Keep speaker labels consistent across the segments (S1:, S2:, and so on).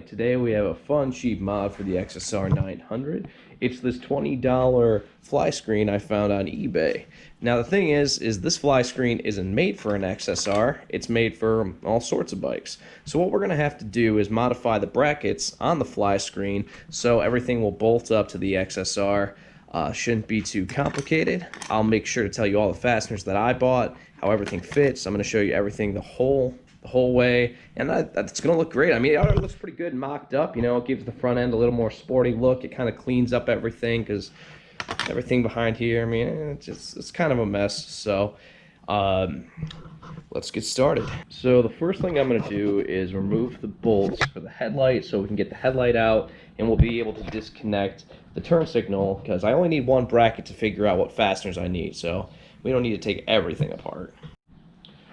S1: today we have a fun cheap mod for the XSR900. It's this $20 fly screen I found on eBay. Now the thing is this fly screen isn't made for an XSR, it's made for all sorts of bikes. So what we're going to have to do is modify the brackets on the fly screen so everything will bolt up to the XSR. Shouldn't be too complicated. I'll make sure to tell you all the fasteners that I bought, how everything fits. I'm going to show you everything the whole way, and that's going to look great. I mean, it looks pretty good mocked up. You know, it gives the front end a little more sporty look. It kind of cleans up everything because everything behind here, I mean, it's kind of a mess. So let's get started. So the first thing I'm going to do is remove the bolts for the headlight so we can get the headlight out, and we'll be able to disconnect the turn signal because I only need one bracket to figure out what fasteners I need, so we don't need to take everything apart.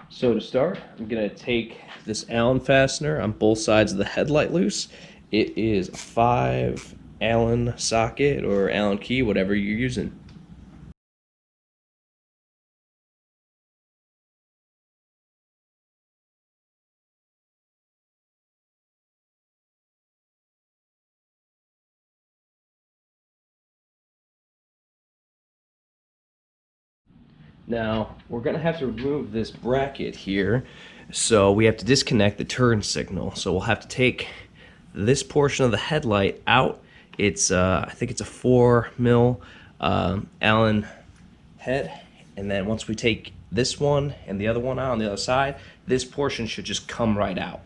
S1: So to start, I'm going to take this Allen fastener on both sides of the headlight loose. It is a 5 Allen socket or Allen key, whatever you're using. Now, we're going to have to remove this bracket here, so we have to disconnect the turn signal. So we'll have to take this portion of the headlight out. It's, I think it's a 4mm Allen head, and then once we take this one and the other one out on the other side, this portion should just come right out.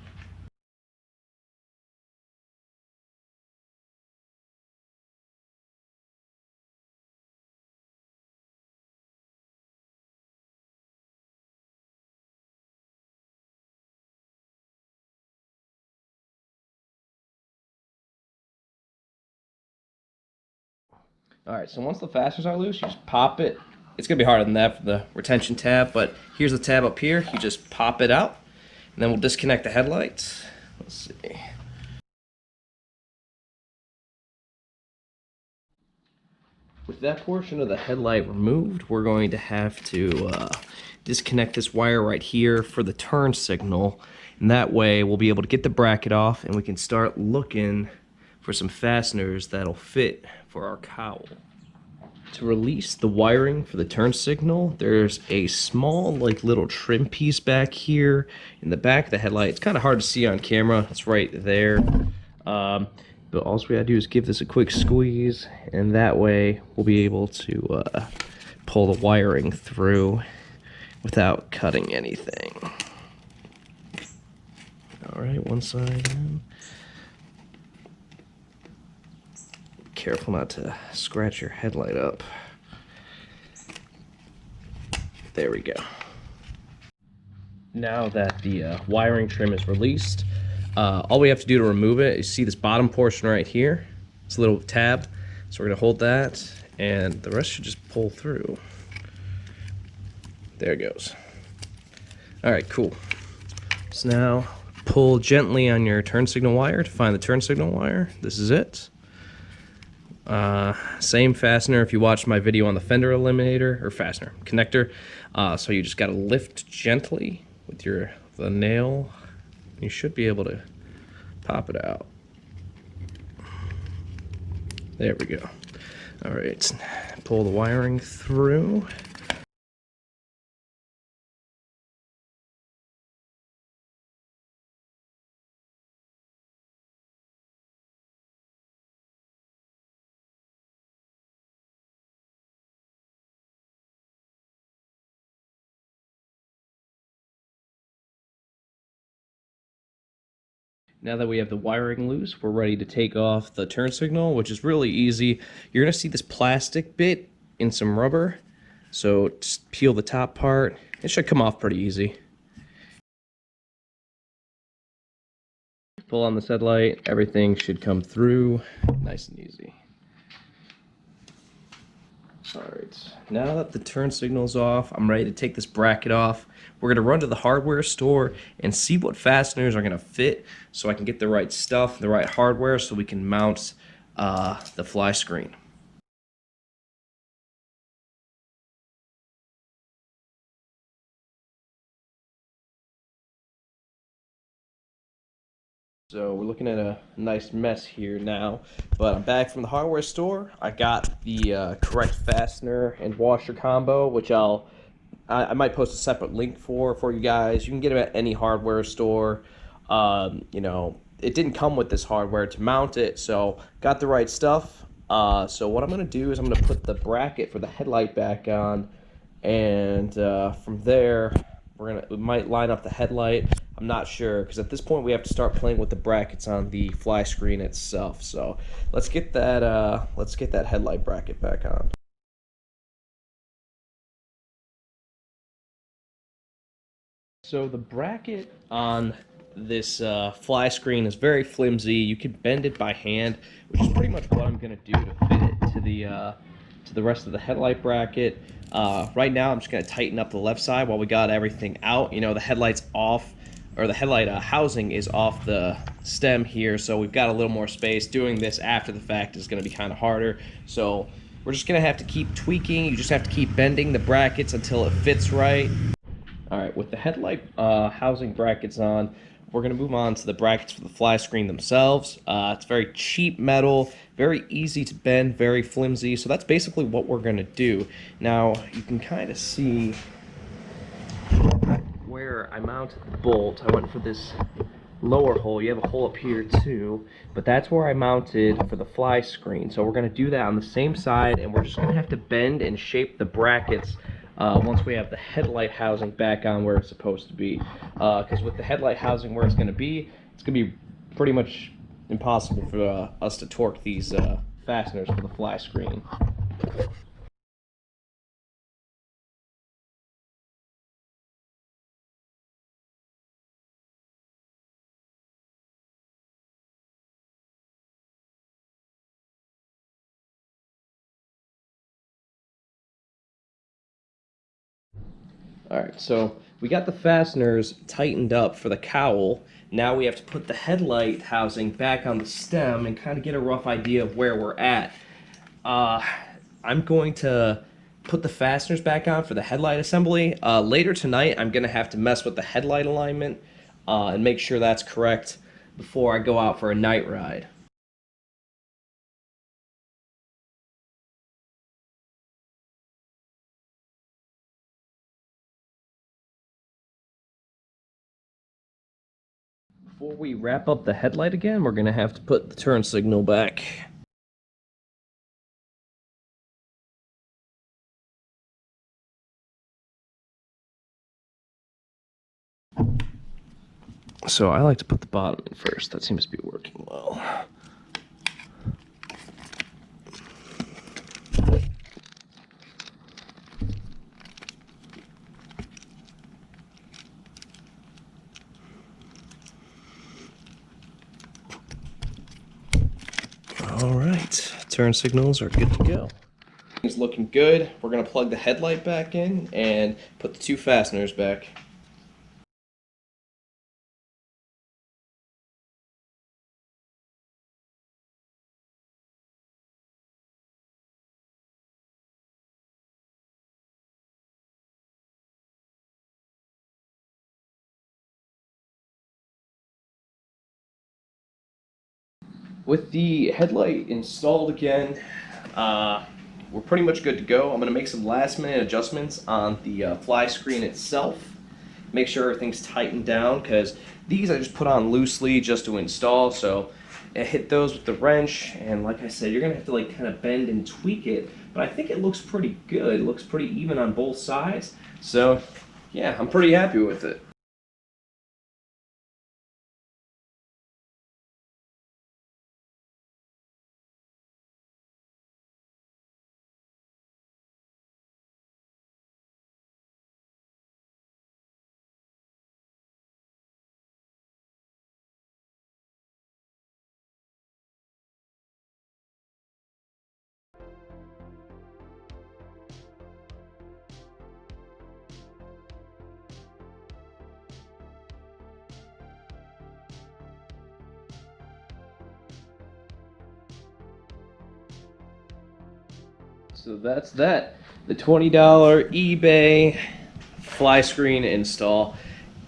S1: Alright, so once the fasteners are loose, you just pop it. It's going to be harder than that for the retention tab, but here's the tab up here. You just pop it out, and then we'll disconnect the headlights. Let's see. With that portion of the headlight removed, we're going to have to disconnect this wire right here for the turn signal, and that way we'll be able to get the bracket off and we can start looking for some fasteners that'll fit for our cowl. To release the wiring for the turn signal, there's a small little trim piece back here in the back of the headlight. It's kind of hard to see on camera. It's right there. But all we gotta do is give this a quick squeeze, and that way we'll be able to pull the wiring through without cutting anything. Alright, one side in. Careful not to scratch your headlight up. There we go. Now that the wiring trim is released, all we have to do to remove it is see this bottom portion right here. It's a little tab. So we're going to hold that, and the rest should just pull through. There it goes. Alright, cool. So now pull gently on your turn signal wire to find the turn signal wire. This is it. Same fastener if you watched my video on the fender eliminator, or fastener, connector. So you just got to lift gently with the nail. You should be able to pop it out. There we go. All right, pull the wiring through. Now that we have the wiring loose, we're ready to take off the turn signal, which is really easy. You're going to see this plastic bit in some rubber, so just peel the top part. It should come off pretty easy. Pull on this headlight, everything should come through nice and easy. Alright, now that the turn signal's off, I'm ready to take this bracket off. We're going to run to the hardware store and see what fasteners are going to fit so I can get the right stuff, the right hardware, so we can mount the fly screen. So we're looking at a nice mess here now, but I'm back from the hardware store. I got the correct fastener and washer combo, which I might post a separate link for you guys. You can get it at any hardware store. It didn't come with this hardware to mount it, so got the right stuff. So what I'm gonna do is I'm gonna put the bracket for the headlight back on, and from there we might line up the headlight. I'm not sure, because at this point we have to start playing with the brackets on the fly screen itself. So let's get that headlight bracket back on. So the bracket on this fly screen is very flimsy. You can bend it by hand, which is pretty much what I'm going to do to fit it to the rest of the headlight bracket. Right now I'm just going to tighten up the left side while we got everything out. You know, the headlight's off, or the headlight housing is off the stem here, so we've got a little more space. Doing this after the fact is going to be kind of harder, so we're just going to have to keep tweaking. You just have to keep bending the brackets until it fits right. Alright, with the headlight housing brackets on, we're going to move on to the brackets for the fly screen themselves. It's very cheap metal, very easy to bend, very flimsy, so that's basically what we're going to do. Now, you can kind of see where I mounted the bolt. I went for this lower hole. You have a hole up here too, but that's where I mounted for the fly screen. So we're going to do that on the same side, and we're just going to have to bend and shape the brackets once we have the headlight housing back on where it's supposed to be. Because with the headlight housing where it's going to be pretty much impossible for us to torque these fasteners for the fly screen. Alright, so we got the fasteners tightened up for the cowl. Now we have to put the headlight housing back on the stem and kind of get a rough idea of where we're at. I'm going to put the fasteners back on for the headlight assembly. Later tonight, I'm going to have to mess with the headlight alignment and make sure that's correct before I go out for a night ride. Before we wrap up the headlight again, we're going to have to put the turn signal back. So I like to put the bottom in first. That seems to be working well. All right, turn signals are good to go. It's looking good. We're gonna plug the headlight back in and put the two fasteners back. With the headlight installed again, we're pretty much good to go. I'm going to make some last minute adjustments on the fly screen itself. Make sure everything's tightened down, because these I just put on loosely just to install. So I hit those with the wrench, and like I said, you're going to have to like kind of bend and tweak it. But I think it looks pretty good. It looks pretty even on both sides. So yeah, I'm pretty happy with it. So that's that. The $20 eBay fly screen install.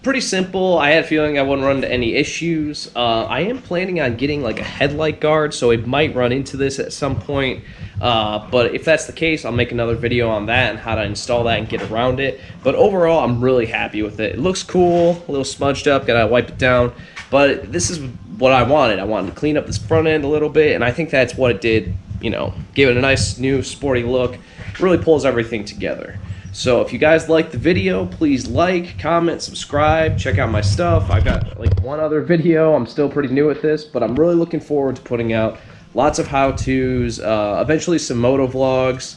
S1: pretty simple. I had a feeling I wouldn't run into any issues. I am planning on getting like a headlight guard, so it might run into this at some point. But if that's the case, I'll make another video on that and how to install that and get around it. But overall, I'm really happy with it. It looks cool, a little smudged up, gotta wipe it down. But this is what I wanted. I wanted to clean up this front end a little bit, and I think that's what it did, you know, give it a nice new sporty look. Really pulls everything together. So if you guys like the video, please like, comment, subscribe, check out my stuff. I've got like one other video. I'm still pretty new at this, but I'm really looking forward to putting out lots of how-tos, eventually some moto vlogs,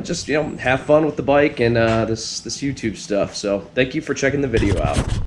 S1: just, you know, have fun with the bike and this YouTube stuff. So thank you for checking the video out.